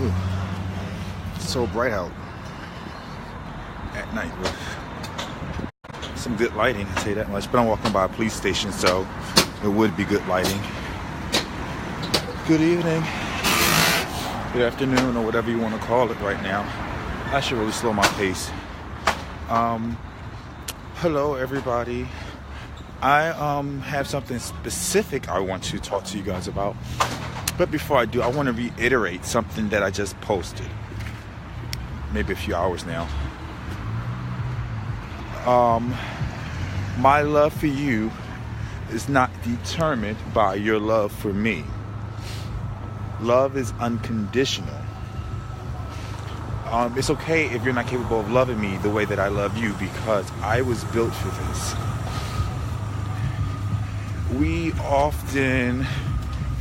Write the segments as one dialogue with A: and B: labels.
A: Ooh, it's so bright out at night with some good lighting, I'll say that much. But I'm walking by a police station, so it would be good lighting. Good evening, good afternoon, or whatever you want to call it right now. I should really slow my pace. Hello, everybody. I have something specific I want to talk to you guys about. But before I do, I want to reiterate something that I just posted. Maybe a few hours now. My love for you is not determined by your love for me. Love is unconditional. It's okay if you're not capable of loving me the way that I love you, because I was built for this. We often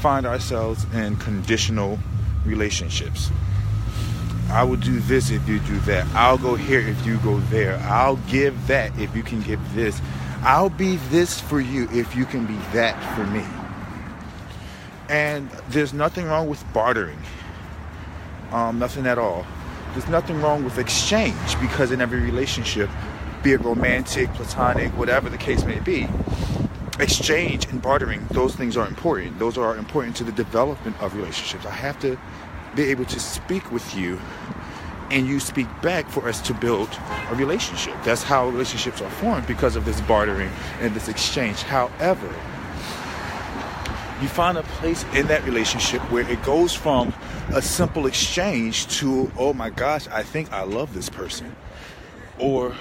A: find ourselves in conditional relationships. I will do this if you do that. I'll go here if you go there. I'll give that if you can give this. I'll be this for you if you can be that for me. And there's nothing wrong with bartering. Nothing at all. There's nothing wrong with exchange, because in every relationship, be it romantic, platonic, whatever the case may be, exchange and bartering, those things are important. Those are important to the development of relationships. I have to be able to speak with you and you speak back for us to build a relationship. That's how relationships are formed, because of this bartering and this exchange. However, you find a place in that relationship where it goes from a simple exchange to, oh my gosh, I think I love this person. Or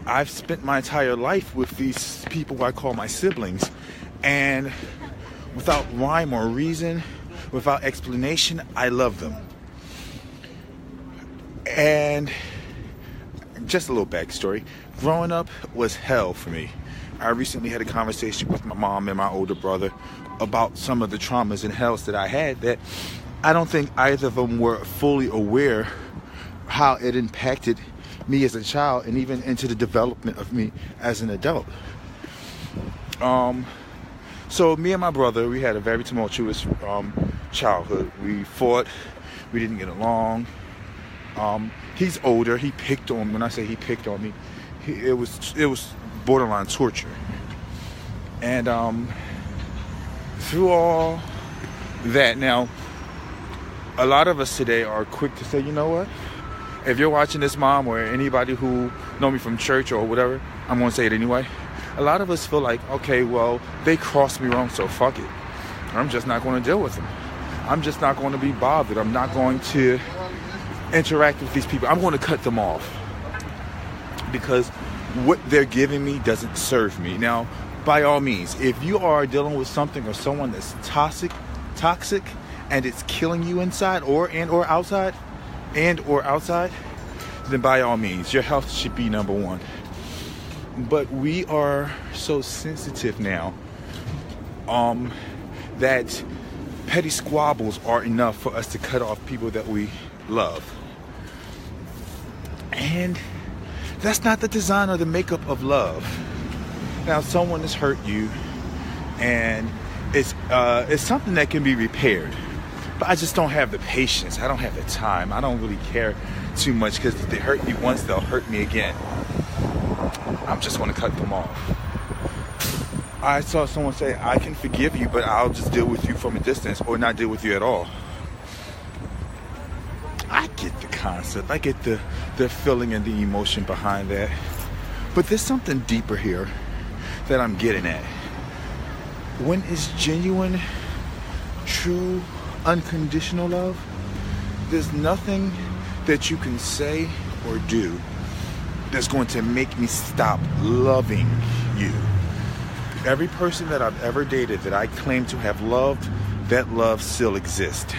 A: I've spent my entire life with these people I call my siblings, and without rhyme or reason, without explanation, I love them. And just a little backstory. Growing up was hell for me. I recently had a conversation with my mom and my older brother about some of the traumas and hells that I had, that I don't think either of them were fully aware how it impacted me as a child and even into the development of me as an adult. So me and my brother, we had a very tumultuous childhood. We fought, we didn't get along. He's older, he picked on me. When I say he picked on me, it was borderline torture. And through all that, now a lot of us today are quick to say, you know what, if you're watching this, mom, or anybody who know me from church or whatever, I'm going to say it anyway. A lot of us feel like, okay, well, they crossed me wrong, so fuck it. I'm just not going to deal with them. I'm just not going to be bothered. I'm not going to interact with these people. I'm going to cut them off, because what they're giving me doesn't serve me. Now, by all means, if you are dealing with something or someone that's toxic, and it's killing you inside or outside, then by all means, your health should be number one. But we are so sensitive now that petty squabbles are enough for us to cut off people that we love. And that's not the design or the makeup of love. Now, someone has hurt you, and it's something that can be repaired. But I just don't have the patience. I don't have the time. I don't really care too much, because if they hurt me once, they'll hurt me again. I'm just going to cut them off. I saw someone say, I can forgive you, but I'll just deal with you from a distance, or not deal with you at all. I get the concept. I get the feeling and the emotion behind that. But there's something deeper here that I'm getting at. When it's genuine, true, unconditional love, there's nothing that you can say or do that's going to make me stop loving you. Every person that I've ever dated that I claim to have loved, that love still exists.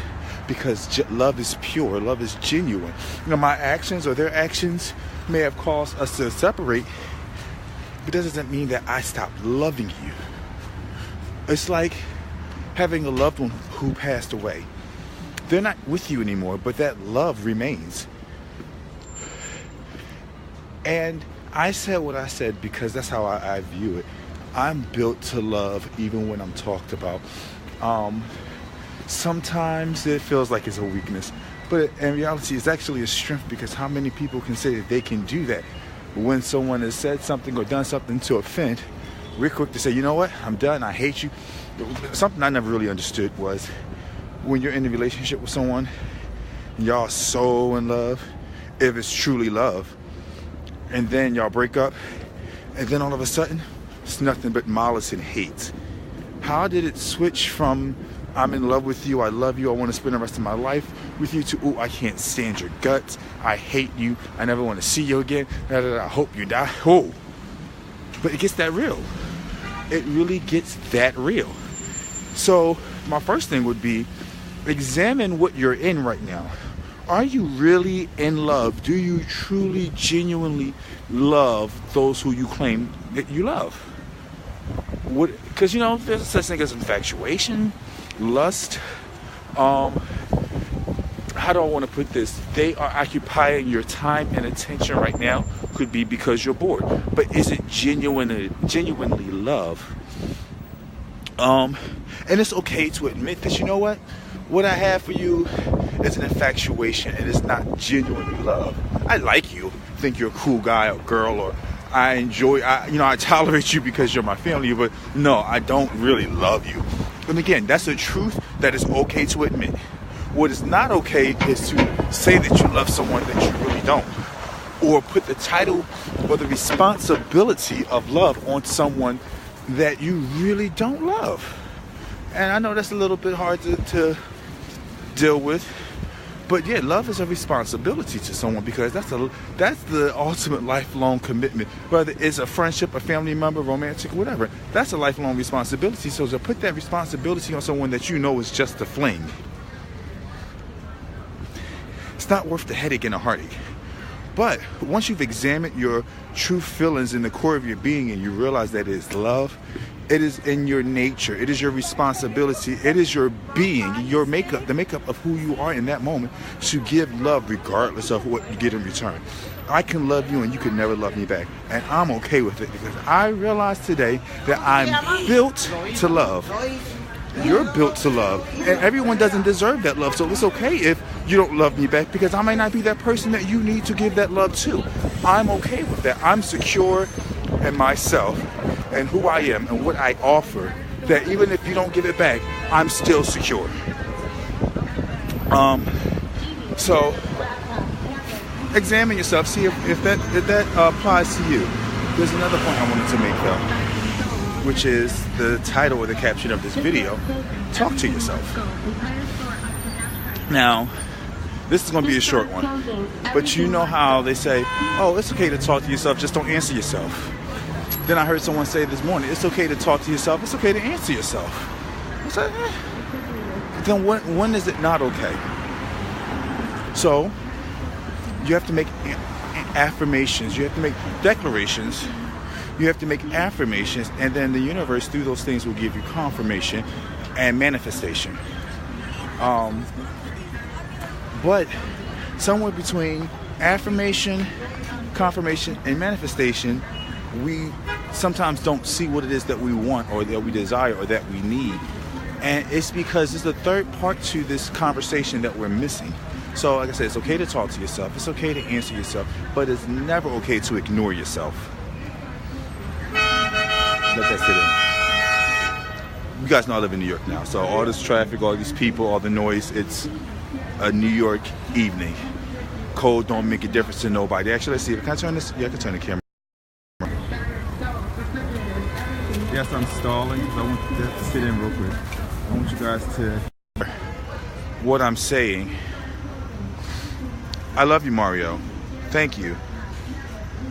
A: Because love is pure, love is genuine. You know, my actions or their actions may have caused us to separate, but that doesn't mean that I stopped loving you. It's like having a loved one who passed away. They're not with you anymore, but that love remains. And I said what I said because that's how I view it. I'm built to love even when I'm talked about. Sometimes it feels like it's a weakness, but in reality, it's actually a strength, because how many people can say that they can do that? When someone has said something or done something to offend, we're quick to say, you know what, I'm done, I hate you. Something I never really understood was when you're in a relationship with someone, y'all so in love, if it's truly love, and then y'all break up, and then all of a sudden, it's nothing but malice and hate. How did it switch from I'm in love with you, I love you, I want to spend the rest of my life with you, to oh, I can't stand your guts, I hate you, I never want to see you again, I hope you die. Oh, but it gets that real. It really gets that real. So my first thing would be, examine what you're in right now. Are you really in love? Do you truly, genuinely love those who you claim that you love? Because, you know, there's such thing as infatuation, lust. How do I want to put this? They are occupying your time and attention right now. Could be because you're bored. But is it genuinely love? And it's okay to admit that, you know what I have for you is an infatuation, and it's not genuinely love. I like you, think you're a cool guy or girl, or I tolerate you because you're my family, but no, I don't really love you. And again, that's a truth that is okay to admit. What is not okay is to say that you love someone that you really don't, or put the title or the responsibility of love on someone that you really don't love. And I know that's a little bit hard to deal with, but yeah, love is a responsibility to someone, because that's the ultimate lifelong commitment. Whether it's a friendship, a family member, romantic, whatever, that's a lifelong responsibility. So to put that responsibility on someone that you know is just a fling, it's not worth the headache and the heartache. But once you've examined your true feelings in the core of your being, and you realize that it is love, it is in your nature, it is your responsibility, it is your being, your makeup, the makeup of who you are in that moment, to give love regardless of what you get in return. I can love you and you can never love me back, and I'm okay with it, because I realize today that I'm built to love. You're built to love, and everyone doesn't deserve that love, so it's okay if you don't love me back, because I may not be that person that you need to give that love to. I'm okay with that. I'm secure in myself and who I am and what I offer, that even if you don't give it back, I'm still secure. So examine yourself, see if that applies to you. There's another point I wanted to make, though, which is the title or the caption of this video: talk to yourself. Now, this is going to be a short one, but you know how they say, oh, it's okay to talk to yourself, just don't answer yourself. Then I heard someone say this morning, it's okay to talk to yourself, it's okay to answer yourself. I said, then when is it not okay? So you have to make affirmations, you have to make declarations, you have to make affirmations, and then the universe through those things will give you confirmation and manifestation. But somewhere between affirmation, confirmation, and manifestation, we sometimes don't see what it is that we want or that we desire or that we need. And it's because there's a third part to this conversation that we're missing. So like I said, it's okay to talk to yourself, it's okay to answer yourself, but it's never okay to ignore yourself. Let that sit in. You guys know I live in New York now, so all this traffic, all these people, all the noise, it's a New York evening. Cold don't make a difference to nobody. Actually, let's see, can I turn this? Yeah, I can turn the camera. Yes, I'm stalling because I want that to sit in real quick. I want you guys to hear what I'm saying. I love you, Mario. Thank you.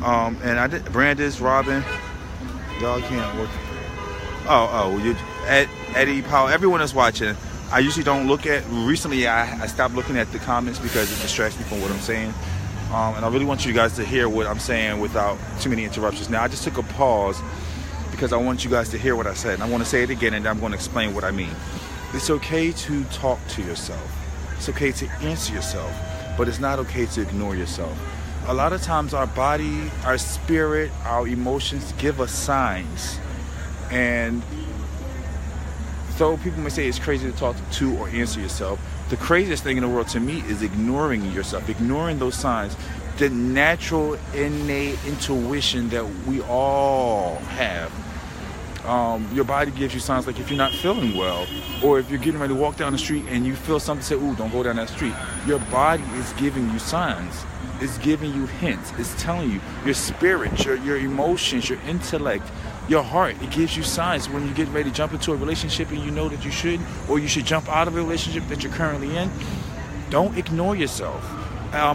A: And I did Brandis, Robin. Y'all can't work. You Eddie, Powell, everyone is watching. I usually don't look at. Recently, I stopped looking at the comments because it distracts me from what I'm saying. And I really want you guys to hear what I'm saying without too many interruptions. Now, I just took a pause because I want you guys to hear what I said. And I want to say it again, and I'm going to explain what I mean. It's okay to talk to yourself. It's okay to answer yourself, but it's not okay to ignore yourself. A lot of times our body, our spirit, our emotions give us signs. And Though people may say it's crazy to talk to or answer yourself, the craziest thing in the world to me is ignoring yourself, ignoring those signs, the natural, innate intuition that we all have. Your body gives you signs like if you're not feeling well, or if you're getting ready to walk down the street and you feel something, say, ooh, don't go down that street. Your body is giving you signs. It's giving you hints. It's telling you. Your spirit, your emotions, your intellect, your heart, it gives you signs when you get ready to jump into a relationship and you know that you shouldn't, or you should jump out of a relationship that you're currently in. Don't ignore yourself. A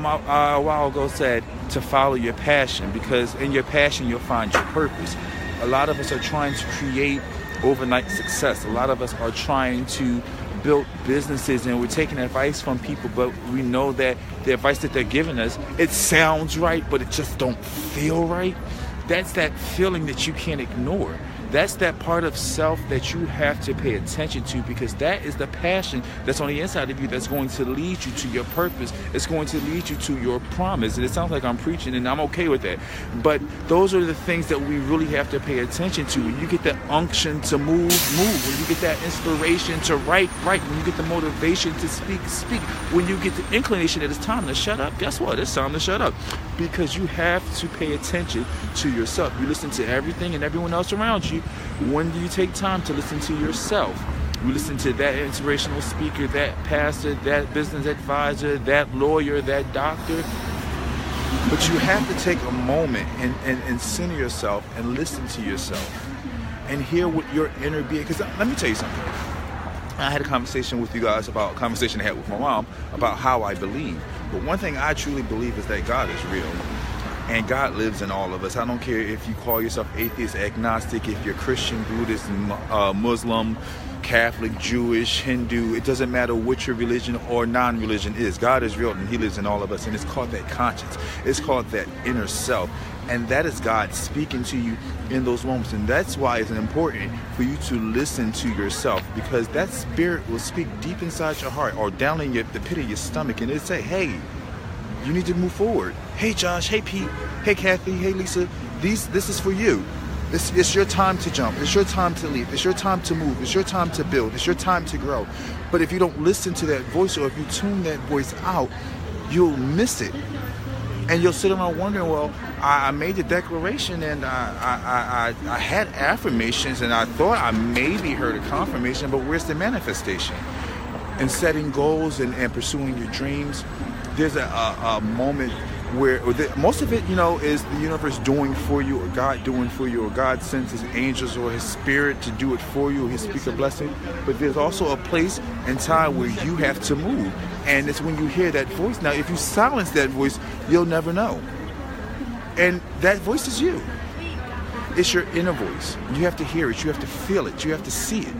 A: while ago said to follow your passion, because in your passion you'll find your purpose. A lot of us are trying to create overnight success. A lot of us are trying to build businesses, and we're taking advice from people, but we know that the advice that they're giving us, it sounds right, but it just don't feel right. That's that feeling that you can't ignore. That's that part of self that you have to pay attention to, because that is the passion that's on the inside of you that's going to lead you to your purpose. It's going to lead you to your promise. And it sounds like I'm preaching, and I'm okay with that. But those are the things that we really have to pay attention to. When you get that unction to move. When you get that inspiration to write. When you get the motivation to speak. When you get the inclination that it's time to shut up, guess what? It's time to shut up. Because you have to pay attention to yourself. You listen to everything and everyone else around you. When do you take time to listen to yourself? You listen to that inspirational speaker, that pastor, that business advisor, that lawyer, that doctor. But you have to take a moment and center yourself and listen to yourself and hear what your inner being. Because let me tell you something. I had a conversation with you guys about a conversation I had with my mom about how I believe. But one thing I truly believe is that God is real. And God lives in all of us. I don't care if you call yourself atheist, agnostic, if you're Christian, Buddhist, Muslim, Catholic, Jewish, Hindu. It doesn't matter what your religion or non-religion is. God is real and He lives in all of us. And it's called that conscience. It's called that inner self. And that is God speaking to you in those moments. And that's why it's important for you to listen to yourself, because that spirit will speak deep inside your heart or down in the pit of your stomach, and it'll say, hey, you need to move forward. Hey, Josh. Hey, Pete. Hey, Kathy. Hey, Lisa. This is for you. It's your time to jump. It's your time to leap. It's your time to move. It's your time to build. It's your time to grow. But if you don't listen to that voice, or if you tune that voice out, you'll miss it. And you'll sit around wondering, well, I made the declaration and I had affirmations and I thought I maybe heard a confirmation, but where's the manifestation? And setting goals and pursuing your dreams, there's a moment where most of it, is the universe doing for you, or God doing for you, or God sends His angels or His spirit to do it for you, or His speak a blessing. But there's also a place and time where you have to move. And it's when you hear that voice. Now, if you silence that voice, you'll never know. And that voice is you. It's your inner voice. You have to hear it. You have to feel it. You have to see it.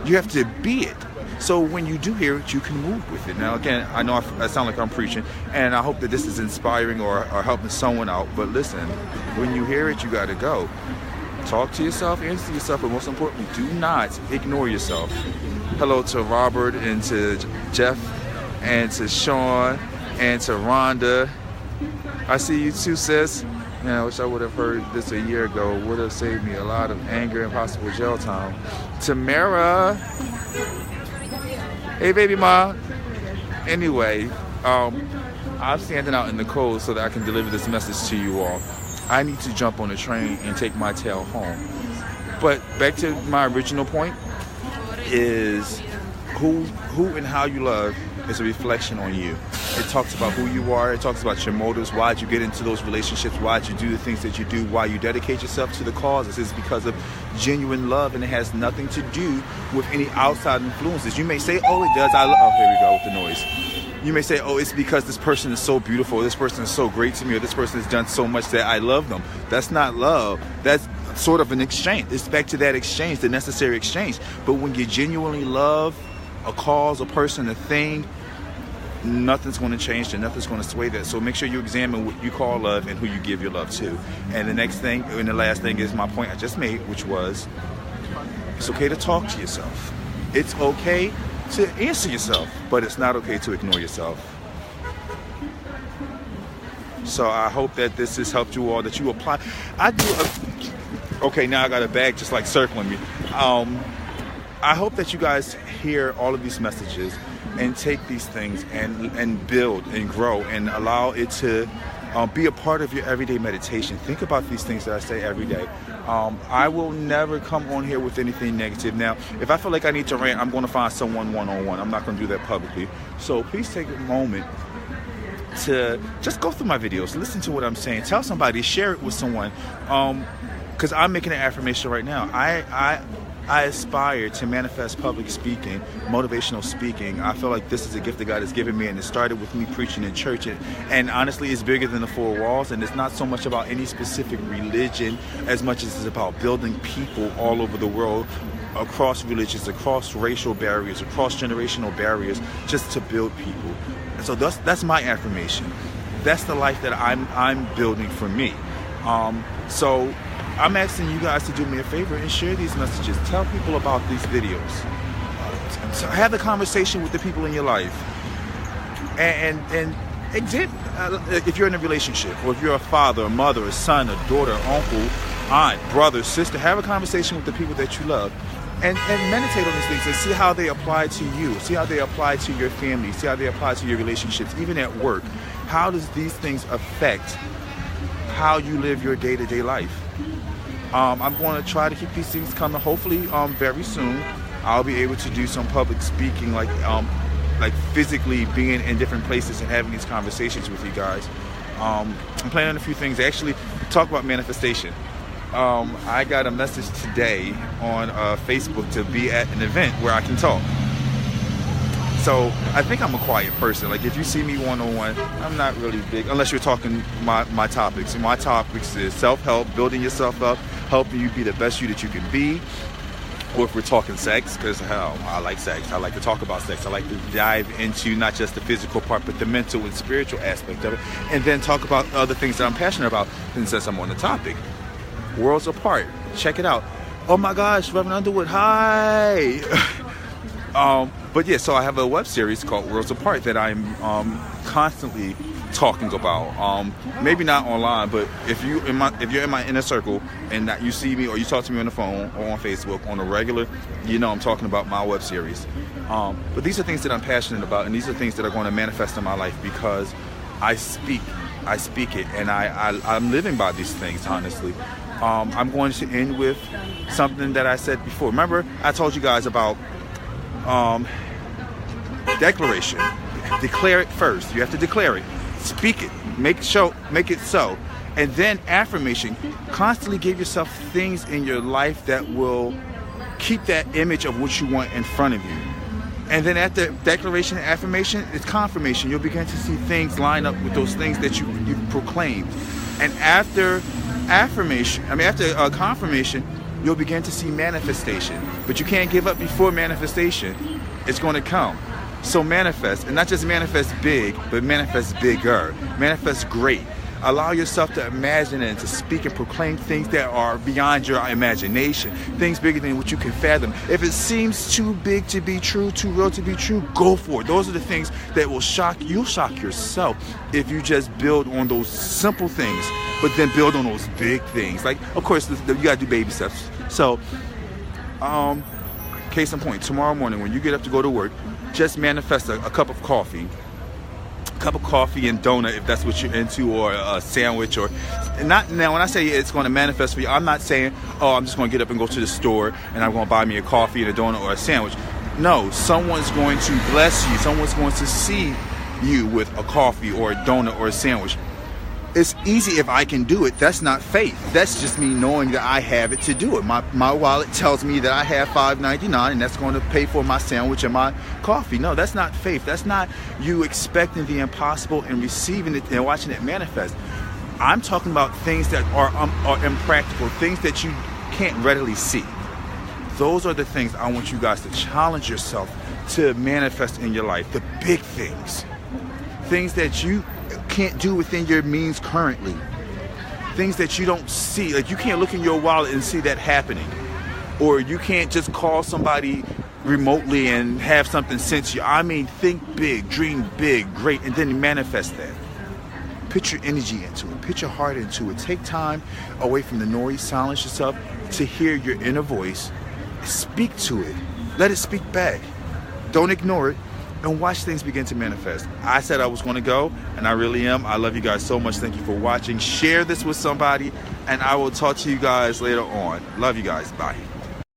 A: You have to be it. So when you do hear it, you can move with it. Now, again, I know I sound like I'm preaching, and I hope that this is inspiring or helping someone out. But listen, when you hear it, you got to go. Talk to yourself, answer yourself, but most importantly, do not ignore yourself. Hello to Robert and to Jeff and to Sean and to Rhonda. I see you too, sis. Man, I wish I would have heard this a year ago. Would have saved me a lot of anger and possible jail time. Tamara. Hey, baby ma. Anyway, I'm standing out in the cold so that I can deliver this message to you all. I need to jump on a train and take my tail home. But back to my original point is who and how you love is a reflection on you. It talks about who you are. It talks about your motives. Why'd you get into those relationships? Why'd you do the things that you do? Why you dedicate yourself to the cause? This is because of genuine love, and it has nothing to do with any outside influences. You may say, oh, it does. Oh, here we go with the noise. You may say, oh, it's because this person is so beautiful, or this person is so great to me, or this person has done so much that I love them. That's not love. That's sort of an exchange. It's back to that exchange, the necessary exchange. But when you genuinely love a cause, a person, a thing, nothing's going to change and nothing's going to sway that. So make sure you examine what you call love and who you give your love to. And the next thing, and the last thing, is my point I just made, which was it's okay to talk to yourself. It's okay to answer yourself, but it's not okay to ignore yourself. So I hope that this has helped you all, that you apply. Okay, now I got a bag just like circling me. I hope that you guys hear all of these messages and take these things and build and grow and allow it to be a part of your everyday meditation. Think about these things that I say every day. I will never come on here with anything negative. Now, if I feel like I need to rant, I'm going to find someone one-on-one. I'm not going to do that publicly. So please take a moment to just go through my videos, listen to what I'm saying, tell somebody, share it with someone. Because I'm making an affirmation right now. I aspire to manifest public speaking, motivational speaking. I feel like this is a gift that God has given me, and it started with me preaching in church. And honestly, it's bigger than the four walls, and it's not so much about any specific religion as much as it's about building people all over the world, across religions, across racial barriers, across generational barriers, just to build people. And so that's my affirmation. That's the life that I'm building for me. So I'm asking you guys to do me a favor and share these messages. Tell people about these videos. So have a conversation with the people in your life. And if you're in a relationship, or if you're a father, a mother, a son, a daughter, uncle, aunt, brother, sister, have a conversation with the people that you love. And meditate on these things and see how they apply to you. See how they apply to your family. See how they apply to your relationships, even at work. How does these things affect how you live your day-to-day life? I'm going to try to keep these things coming. Hopefully, very soon, I'll be able to do some public speaking, like physically being in different places and having these conversations with you guys. I'm planning on a few things. Actually, talk about manifestation. I got a message today on Facebook to be at an event where I can talk. So I think I'm a quiet person. Like, if you see me one-on-one, I'm not really big, unless you're talking my topics. My topics is self-help, building yourself up, helping you be the best you that you can be. Or if we're talking sex, because I like sex. I like to talk about sex. I like to dive into not just the physical part, but the mental and spiritual aspect of it. And then talk about other things that I'm passionate about. And since I'm on the topic, Worlds Apart, check it out. Oh my gosh, Reverend Underwood, hi! But yeah, so I have a web series called Worlds Apart that I'm constantly talking about. Maybe not online, but if you're in my inner circle and that you see me or you talk to me on the phone or on Facebook on a regular, you know I'm talking about my web series. But these are things that I'm passionate about, and these are things that are going to manifest in my life because I speak it, and I'm living by these things, honestly. I'm going to end with something that I said before. Remember, I told you guys about declaration. Declare it first. You have to declare it. Speak it. Make it so. And then affirmation. Constantly give yourself things in your life that will keep that image of what you want in front of you. And then after declaration and affirmation, it's confirmation. You'll begin to see things line up with those things that you proclaimed. And after confirmation, you'll begin to see manifestation. But you can't give up before manifestation. It's going to come. So manifest, and not just manifest big, but manifest bigger. Manifest great. Allow yourself to imagine and to speak and proclaim things that are beyond your imagination, things bigger than what you can fathom. If it seems too big to be true, too real to be true, go for it. Those are the things that will shock you. You'll shock yourself if you just build on those simple things, but then build on those big things. Like, of course, you gotta do baby steps. So, case in point, tomorrow morning when you get up to go to work, just manifest a cup of coffee. Cup of coffee and donut if that's what you're into, or a sandwich, or not. Now when I say it's going to manifest for you, I'm not saying, oh, I'm just going to get up and go to the store and I'm going to buy me a coffee and a donut or a sandwich. No, someone's going to bless you. Someone's going to see you with a coffee or a donut or a sandwich. It's easy if I can do it. That's not faith. That's just me knowing that I have it to do it. My wallet tells me that I have $5.99 and that's going to pay for my sandwich and my coffee. No, that's not faith. That's not you expecting the impossible and receiving it and watching it manifest. I'm talking about things that are impractical, things that you can't readily see. Those are the things I want you guys to challenge yourself to manifest in your life. The big things. Things that you can't do within your means currently. Things that you don't see. Like, you can't look in your wallet and see that happening. Or you can't just call somebody remotely and have something sent to you. I mean, think big, dream big, great, and then manifest that. Put your energy into it. Put your heart into it. Take time away from the noise. Silence yourself to hear your inner voice. Speak to it. Let it speak back. Don't ignore it, and watch things begin to manifest. I said I was going to go, and I really am. I love you guys so much. Thank you for watching. Share this with somebody, and I will talk to you guys later on. Love you guys. Bye.